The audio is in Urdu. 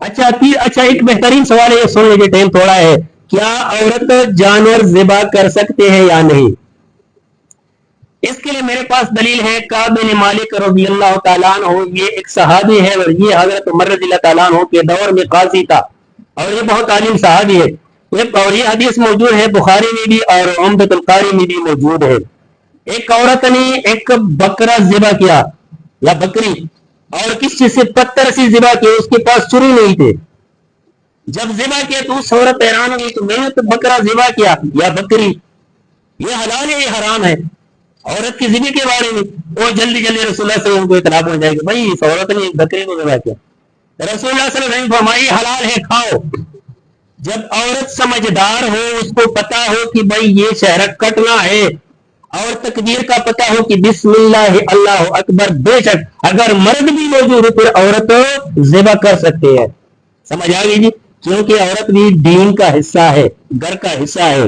اچھا ایک بہترین سوال ہے، یہ سن لیجیے، ٹائم تھوڑا ہے. کیا عورت جانور ذبح کر سکتے ہیں یا نہیں؟ اس کے لیے میرے پاس دلیل ہے. کعب بن مالک رضی اللہ تعالیٰ عنہ، یہ ایک صحابی ہے، اور یہ حضرت عمر رضی اللہ تعالیٰ عنہ کے دور میں قاضی تھا، اور یہ بہت عالم صحابی ہے. اور یہ حدیث موجود ہے بخاری میں بھی اور عمدۃ القاری میں بھی موجود ہے. ایک عورت نے ایک بکرا ذبح کیا یا بکری، اور کس چیز سے؟ پتھر سے ذبح کیا. اس کے پاس چھری نہیں تھے. جب ذبح کیا تو اس عورت حیران ہوئی کہ میں نے تو بکرا ذبح کیا یا بکری، یہ حلال ہے یہ حرام ہے؟ عورت کی ذبح کے بارے میں وہ جلدی رسول اللہ صلی اللہ علیہ وسلم کو اطلاع ہو جائے گی، بھائی اس عورت نے بکری کو ذبح کیا. رسول اللہ صلی اللہ علیہ وسلم فرمائی حلال ہے، کھاؤ. جب عورت سمجھدار ہو، اس کو پتا ہو کہ بھائی یہ شہرک کٹنا ہے، اور تکبیر کا پتا ہو کہ بسم اللہ اللہ اکبر، بے شک اگر مرد بھی موجود ہو پھر عورت ذبح کر سکتے ہیں. سمجھ آ گئی جی؟ کیونکہ عورت بھی دین کا حصہ ہے، گھر کا حصہ ہے.